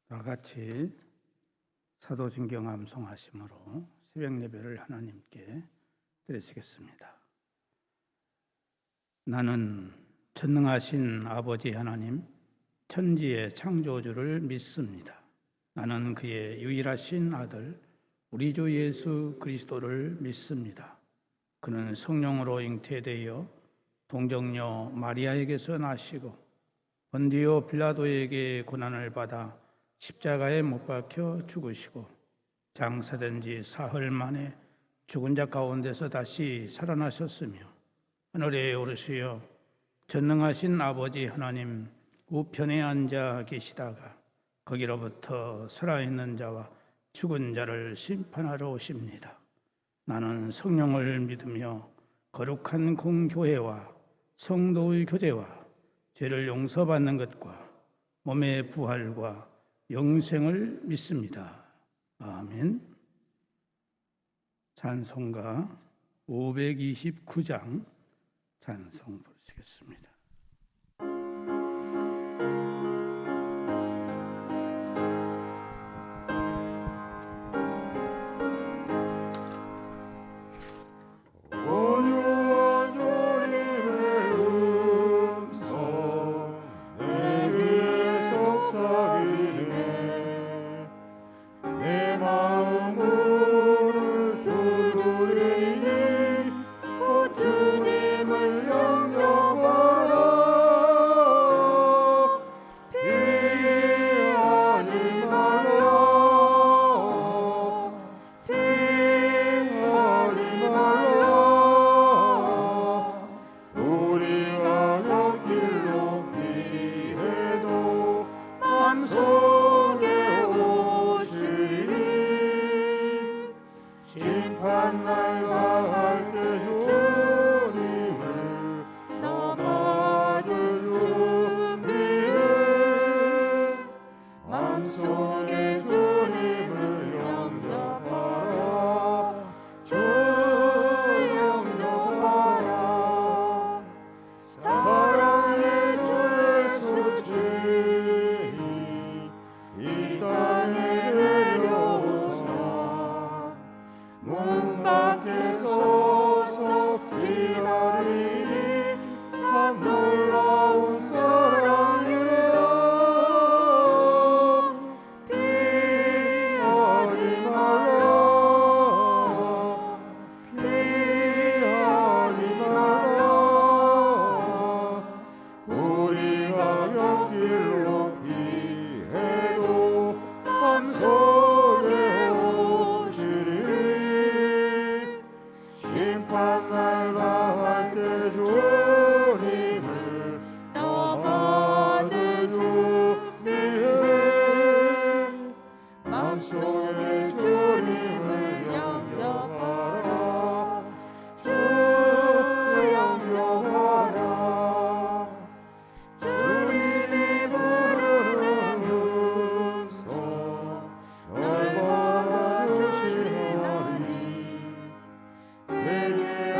다 같이 사도신경 암송하심으로 새벽 예배를 하나님께 드리시겠습니다. 나는 전능하신 아버지 하나님, 천지의 창조주를 믿습니다. 나는 그의 유일하신 아들 우리 주 예수 그리스도를 믿습니다. 그는 성령으로 잉태되어 동정녀 마리아에게서 나시고 본디오 빌라도에게 고난을 받아 십자가에 못 박혀 죽으시고 장사된 지 사흘 만에 죽은 자 가운데서 다시 살아나셨으며 하늘에 오르시어 전능하신 아버지 하나님 우편에 앉아 계시다가 거기로부터 살아있는 자와 죽은 자를 심판하러 오십니다. 나는 성령을 믿으며 거룩한 공교회와 성도의 교제와 죄를 용서받는 것과 몸의 부활과 영생을 믿습니다. 아멘. 찬송가 529장 찬송 부르시겠습니다. 내게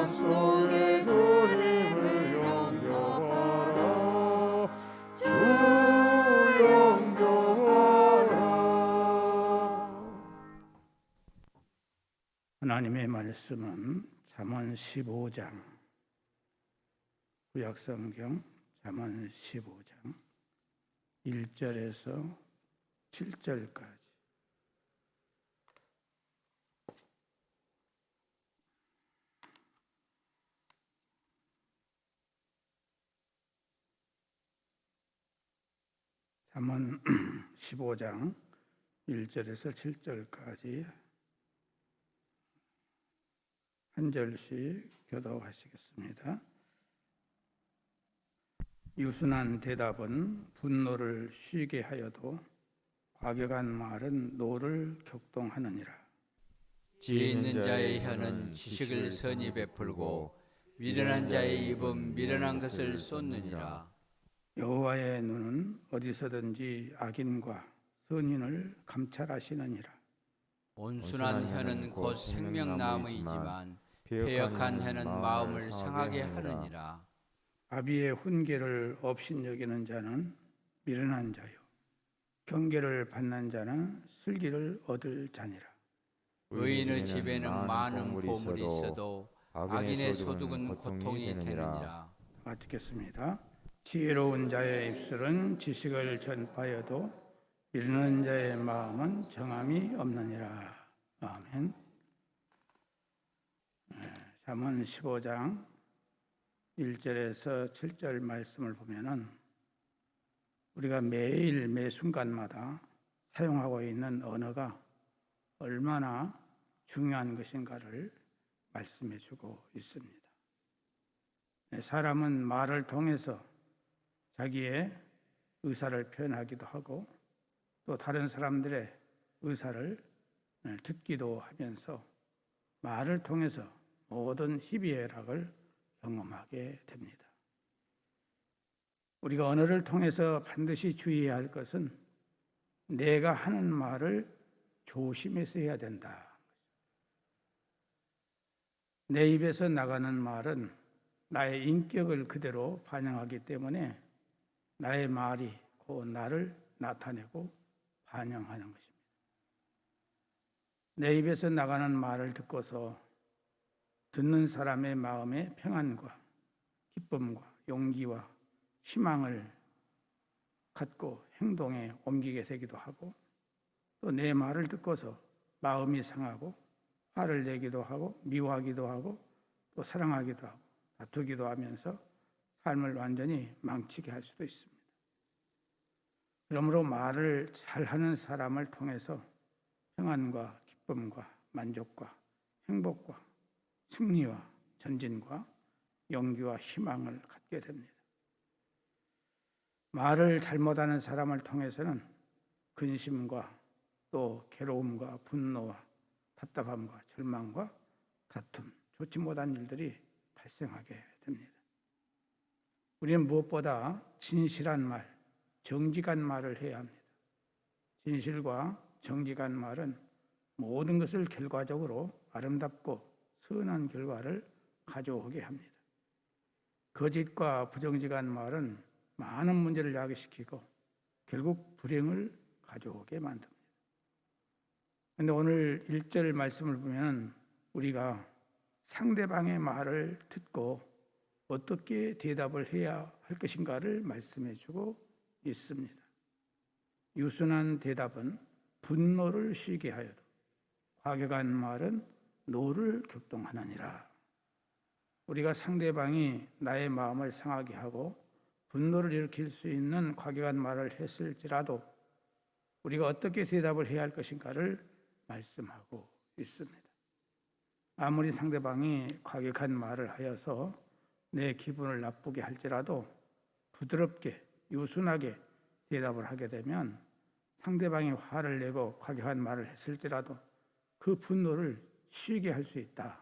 맘속에 주님을 영접하라. 주 영접하라. 하나님의 말씀은 잠언 15장, 구약성경 잠언 15장 1절에서 7절까지. 잠언 15장 1절에서 7절까지 한 절씩 교독하시겠습니다. 유순한 대답은 분노를 쉬게 하여도 과격한 말은 노를 격동하느니라. 지혜 있는 자의 혀는 지식을 선히 베풀고 미련한 자의 입은 미련한 것을 쏟느니라. 여호와의 눈은 어디서든지 악인과 선인을 감찰하시느니라. 온순한 혀는 곧 생명나무이지만 패역한 혀는 마음을 상하게 하느니라. 아비의 훈계를 업신여기는 자는 미련한 자요, 경계를 받는 자는 슬기를 얻을 자니라. 의인의 집에는 많은 보물이 있어도 악인의 소득은 고통이 되느니라. 마치겠습니다. 지혜로운 자의 입술은 지식을 전파여도 미련한 자의 마음은 정함이 없느니라. 아멘. 잠언 15장 1절에서 7절 말씀을 보면은 우리가 매일 매 순간마다 사용하고 있는 언어가 얼마나 중요한 것인가를 말씀해 주고 있습니다. 사람은 말을 통해서 자기의 의사를 표현하기도 하고 또 다른 사람들의 의사를 듣기도 하면서 말을 통해서 모든 희비애락을 경험하게 됩니다. 우리가 언어를 통해서 반드시 주의해야 할 것은 내가 하는 말을 조심해서 해야 된다. 내 입에서 나가는 말은 나의 인격을 그대로 반영하기 때문에 나의 말이 곧 나를 나타내고 반영하는 것입니다. 내 입에서 나가는 말을 듣고서 듣는 사람의 마음에 평안과 기쁨과 용기와 희망을 갖고 행동에 옮기게 되기도 하고 또 내 말을 듣고서 마음이 상하고 화를 내기도 하고 미워하기도 하고 또 사랑하기도 하고 다투기도 하면서 삶을 완전히 망치게 할 수도 있습니다. 그러므로 말을 잘하는 사람을 통해서 평안과 기쁨과 만족과 행복과 승리와 전진과 용기와 희망을 갖게 됩니다. 말을 잘못하는 사람을 통해서는 근심과 또 괴로움과 분노와 답답함과 절망과 다툼, 좋지 못한 일들이 발생하게 됩니다. 우리는 무엇보다 진실한 말, 정직한 말을 해야 합니다. 진실과 정직한 말은 모든 것을 결과적으로 아름답고 선한 결과를 가져오게 합니다. 거짓과 부정직한 말은 많은 문제를 야기시키고 결국 불행을 가져오게 만듭니다. 그런데 오늘 1절 말씀을 보면 우리가 상대방의 말을 듣고 어떻게 대답을 해야 할 것인가를 말씀해 주고 있습니다. 유순한 대답은 분노를 쉬게 하여도 과격한 말은 노를 격동하느니라. 우리가 상대방이 나의 마음을 상하게 하고 분노를 일으킬 수 있는 과격한 말을 했을지라도 우리가 어떻게 대답을 해야 할 것인가를 말씀하고 있습니다. 아무리 상대방이 과격한 말을 하여서 내 기분을 나쁘게 할지라도 부드럽게 유순하게 대답을 하게 되면 상대방이 화를 내고 과격한 말을 했을지라도 그 분노를 쉬게 할 수 있다.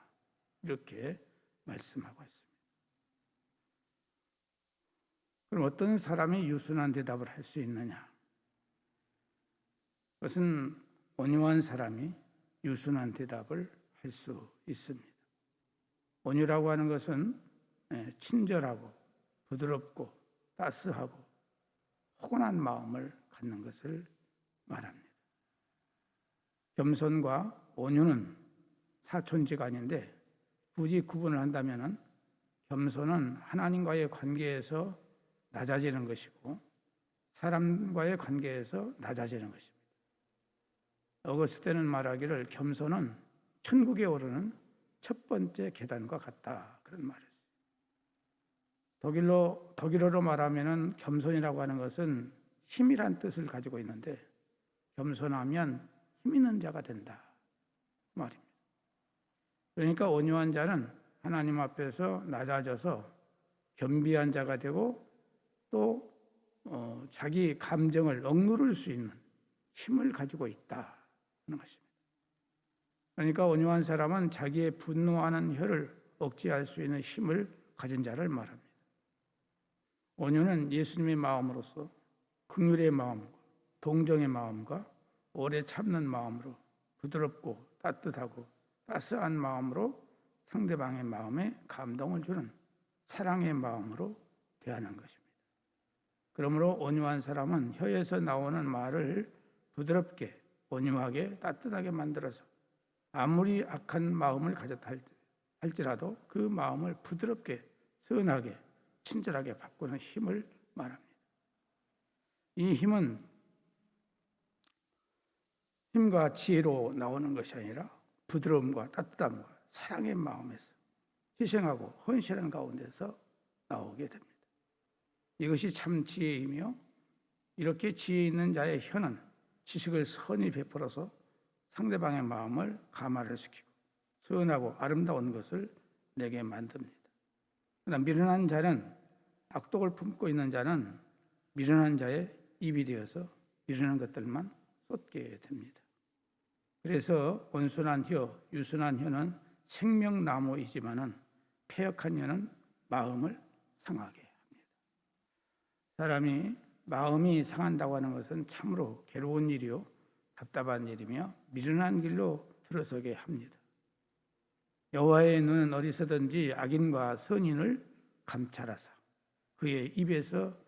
이렇게 말씀하고 있습니다. 그럼 어떤 사람이 유순한 대답을 할 수 있느냐? 그것은 온유한 사람이 유순한 대답을 할 수 있습니다. 온유라고 하는 것은 친절하고 부드럽고 따스하고 포근한 마음을 갖는 것을 말합니다. 겸손과 온유는 사촌지간인데 굳이 구분을 한다면 겸손은 하나님과의 관계에서 낮아지는 것이고 사람과의 관계에서 낮아지는 것입니다. 어거스틴은 말하기를 겸손은 천국에 오르는 첫 번째 계단과 같다, 그런 말이었어요. 독일어로 말하면 겸손이라고 하는 것은 힘이란 뜻을 가지고 있는데 겸손하면 힘 있는 자가 된다 말입니다. 그러니까 온유한 자는 하나님 앞에서 낮아져서 겸비한 자가 되고 또 자기 감정을 억누를 수 있는 힘을 가지고 있다 하는 것입니다. 그러니까 온유한 사람은 자기의 분노하는 혀를 억제할 수 있는 힘을 가진 자를 말합니다. 온유는 예수님의 마음으로서 긍휼의 마음과 동정의 마음과 오래 참는 마음으로 부드럽고 따뜻하고 따스한 마음으로 상대방의 마음에 감동을 주는 사랑의 마음으로 대하는 것입니다. 그러므로 온유한 사람은 혀에서 나오는 말을 부드럽게 온유하게 따뜻하게 만들어서 아무리 악한 마음을 가졌다 할지라도 그 마음을 부드럽게 선하게 친절하게 바꾸는 힘을 말합니다. 이 힘은 힘과 지혜로 나오는 것이 아니라 부드러움과 따뜻함과 사랑의 마음에서 희생하고 헌신하는 가운데서 나오게 됩니다. 이것이 참 지혜이며 이렇게 지혜 있는 자의 혀는 지식을 선히 베풀어서 상대방의 마음을 감화시키고 선하고 아름다운 것을 내게 만듭니다. 그러나 미련한 자는 악독을 품고 있는 자는 미련한 자의 입이 되어서 미련한 것들만 쏟게 됩니다. 그래서 온순한 혀, 유순한 혀는 생명나무이지만은 패역한 혀는 마음을 상하게 합니다. 사람이 마음이 상한다고 하는 것은 참으로 괴로운 일이요 답답한 일이며 미련한 길로 들어서게 합니다. 여호와의 눈은 어디서든지 악인과 선인을 감찰하사 그의 입에서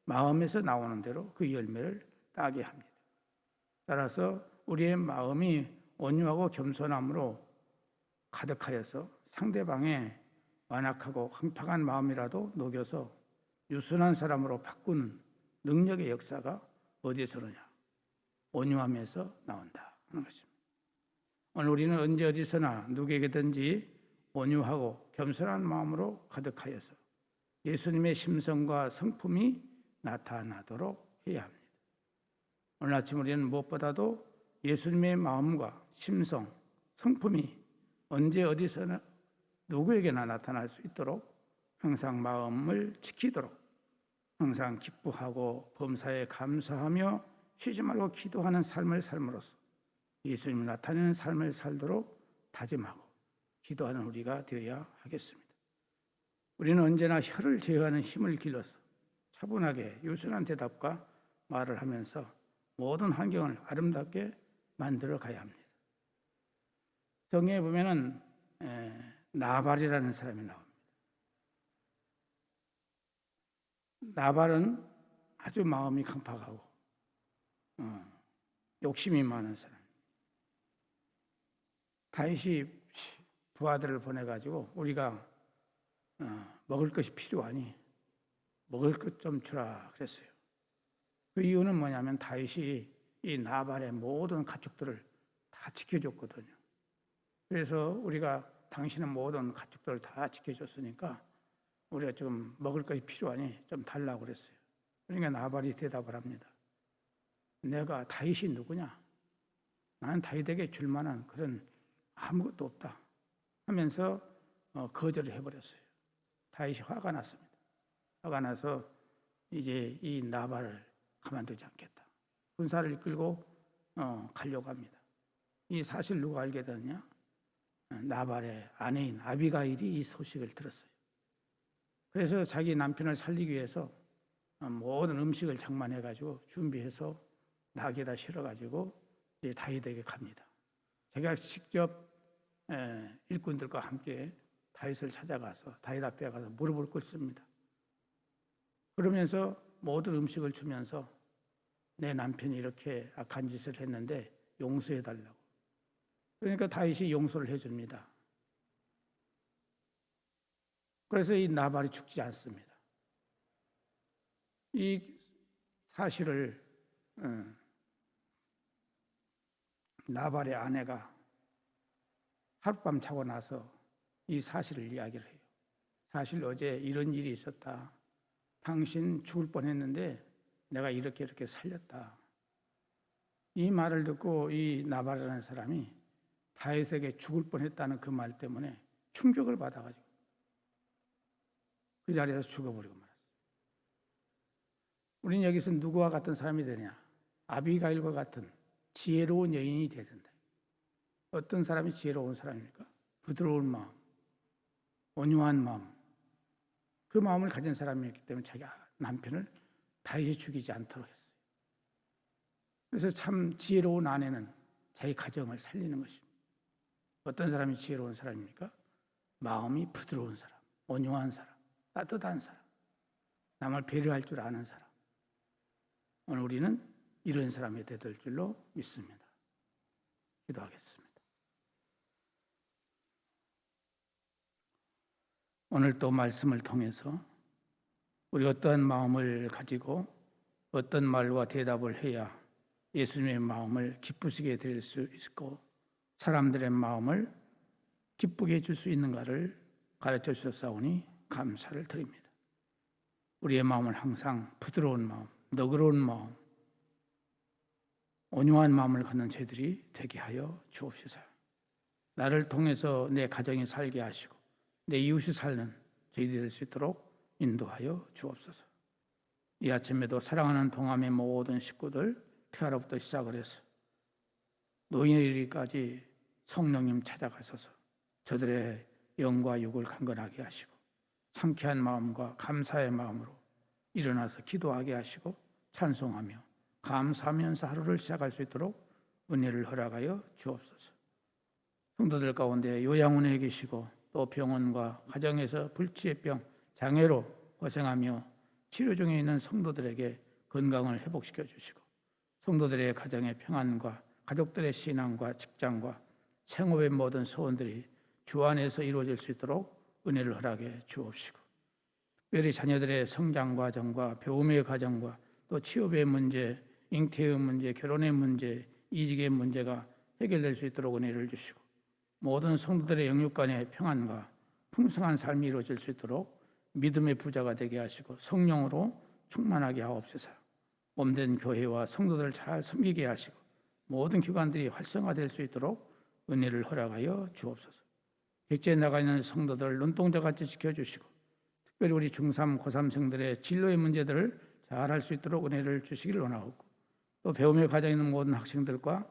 마음에서 나오는 대로 그 열매를 따게 합니다. 따라서 우리의 마음이 온유하고 겸손함으로 가득하여서 상대방의 완악하고 황폐한 마음이라도 녹여서 유순한 사람으로 바꾸는 능력의 역사가 어디서느냐? 온유함에서 나온다 하는 것입니다. 오늘 우리는 언제 어디서나 누구에게든지 온유하고 겸손한 마음으로 가득하여서 예수님의 심성과 성품이 나타나도록 해야 합니다. 오늘 아침 우리는 무엇보다도 예수님의 마음과 심성, 성품이 언제 어디서나 누구에게나 나타날 수 있도록 항상 마음을 지키도록 항상 기뻐하고 범사에 감사하며 쉬지 말고 기도하는 삶을 삶으로써 예수님이 나타내는 삶을 살도록 다짐하고 기도하는 우리가 되어야 하겠습니다. 우리는 언제나 혀를 제어하는 힘을 길러서 차분하게 유순한 대답과 말을 하면서 모든 환경을 아름답게 만들어 가야 합니다. 성경에 보면은 나발이라는 사람이 나옵니다. 나발은 아주 마음이 강팍하고 욕심이 많은 사람. 다윗이 부하들을 보내가지고 우리가 먹을 것이 필요하니 먹을 것 좀 주라 그랬어요. 그 이유는 뭐냐면 다윗이 이 나발의 모든 가축들을 다 지켜줬거든요. 그래서 우리가 당신은 모든 가축들을 다 지켜줬으니까 우리가 좀 먹을 것이 필요하니 좀 달라고 그랬어요. 그러니까 나발이 대답을 합니다. 내가 다윗이 누구냐? 나는 다윗에게 줄 만한 그런 아무것도 없다 하면서 거절을 해버렸어요. 다윗이 화가 났습니다. 화가 나서 이제 이 나발을 가만두지 않겠다. 군사를 이끌고 가려고 합니다. 이 사실 누가 알게 되느냐? 나발의 아내인 아비가일이 이 소식을 들었어요. 그래서 자기 남편을 살리기 위해서 모든 음식을 장만해가지고 준비해서 낙에다 실어가지고 이제 다윗에게 갑니다. 자기가 직접 일꾼들과 함께 다윗을 찾아가서 다윗 앞에 가서 무릎을 꿇습니다. 그러면서 모든 음식을 주면서 내 남편이 이렇게 악한 짓을 했는데 용서해 달라고. 그러니까 다윗이 용서를 해줍니다. 그래서 이 나발이 죽지 않습니다. 이 사실을 나발의 아내가 하룻밤 자고 나서 이 사실을 이야기를 해요. 사실 어제 이런 일이 있었다. 당신 죽을 뻔했는데 내가 이렇게 살렸다. 이 말을 듣고 이 나발이라는 사람이 다윗에게 죽을 뻔했다는 그 말 때문에 충격을 받아가지고 그 자리에서 죽어버리고 말았어요. 우리는 여기서 누구와 같은 사람이 되냐? 아비가일과 같은 지혜로운 여인이 되야 된다. 어떤 사람이 지혜로운 사람입니까? 부드러운 마음, 온유한 마음, 그 마음을 가진 사람이었기 때문에 자기 남편을 다윗이 죽이지 않도록 했어요. 그래서 참 지혜로운 아내는 자기 가정을 살리는 것입니다. 어떤 사람이 지혜로운 사람입니까? 마음이 부드러운 사람, 온유한 사람, 따뜻한 사람, 남을 배려할 줄 아는 사람. 오늘 우리는 이런 사람이 되될 줄로 믿습니다. 기도하겠습니다. 오늘 또 말씀을 통해서 우리 어떠한 마음을 가지고 어떤 말과 대답을 해야 예수님의 마음을 기쁘시게 드릴 수 있고 사람들의 마음을 기쁘게 해줄 수 있는가를 가르쳐 주셨사오니 감사를 드립니다. 우리의 마음을 항상 부드러운 마음, 너그러운 마음, 온유한 마음을 갖는 저희들이 되게 하여 주옵소서. 나를 통해서 내 가정이 살게 하시고 내 이웃이 살는 저희들이 될 수 있도록 인도하여 주옵소서. 이 아침에도 사랑하는 동암의 모든 식구들 태아로부터 시작을 해서 노인에 이르기까지 성령님 찾아가셔서 저들의 영과 육을 강건하게 하시고 상쾌한 마음과 감사의 마음으로 일어나서 기도하게 하시고 찬송하며 감사하면서 하루를 시작할 수 있도록 은혜를 허락하여 주옵소서. 성도들 가운데 요양원에 계시고 또 병원과 가정에서 불치의 병, 장애로 고생하며 치료 중에 있는 성도들에게 건강을 회복시켜 주시고 성도들의 가정의 평안과 가족들의 신앙과 직장과 생업의 모든 소원들이 주 안에서 이루어질 수 있도록 은혜를 허락해 주옵시고 특별히 자녀들의 성장 과정과 배움의 과정과 또 취업의 문제, 잉태의 문제, 결혼의 문제, 이직의 문제가 해결될 수 있도록 은혜를 주시고 모든 성도들의 영육 간의 평안과 풍성한 삶이 이루어질 수 있도록 믿음의 부자가 되게 하시고 성령으로 충만하게 하옵소서. 몸된 교회와 성도들을 잘 섬기게 하시고 모든 기관들이 활성화될 수 있도록 은혜를 허락하여 주옵소서. 객지에 나가 있는 성도들 눈동자같이 지켜주시고 특별히 우리 중3, 고3생들의 진로의 문제들을 잘 할 수 있도록 은혜를 주시기를 원하옵고 또 배움의 과정에 있는 모든 학생들과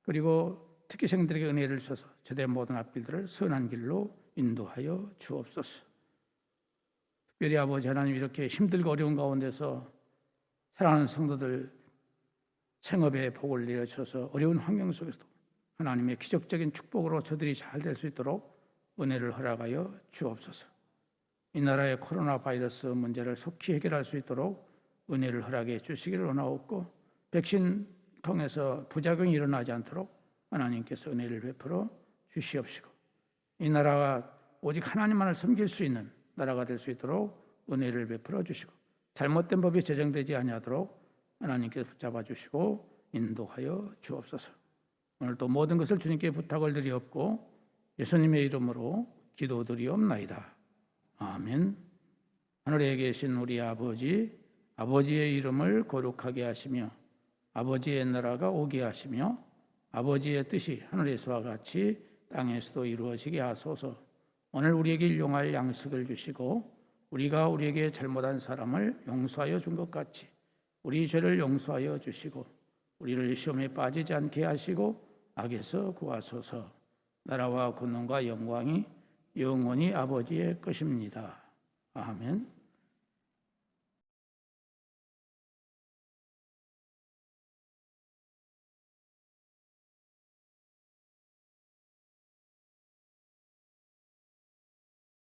그리고 특기생들에게 은혜를 주셔서 저들의 모든 앞길들을 선한 길로 인도하여 주옵소서. 특별히 아버지 하나님 이렇게 힘들고 어려운 가운데서 사랑하는 성도들 생업에 복을 내려주셔서 어려운 환경 속에서도 하나님의 기적적인 축복으로 저들이 잘 될 수 있도록 은혜를 허락하여 주옵소서. 이 나라의 코로나 바이러스 문제를 속히 해결할 수 있도록 은혜를 허락해 주시기를 원하옵고 백신 통해서 부작용이 일어나지 않도록 하나님께서 은혜를 베풀어 주시옵시고 이 나라가 오직 하나님만을 섬길 수 있는 나라가 될 수 있도록 은혜를 베풀어 주시고 잘못된 법이 제정되지 아니하도록 하나님께서 붙잡아 주시고 인도하여 주옵소서. 오늘 또 모든 것을 주님께 부탁을 드리옵고 예수님의 이름으로 기도드리옵나이다. 아멘. 하늘에 계신 우리 아버지, 아버지의 이름을 거룩하게 하시며 아버지의 나라가 오게 하시며 아버지의 뜻이 하늘에서와 같이 땅에서도 이루어지게 하소서. 오늘 우리에게 일용할 양식을 주시고 우리가 우리에게 잘못한 사람을 용서하여 준 것 같이 우리 죄를 용서하여 주시고 우리를 시험에 빠지지 않게 하시고 악에서 구하소서. 나라와 권능과 영광이 영원히 아버지의 것입니다. 아멘.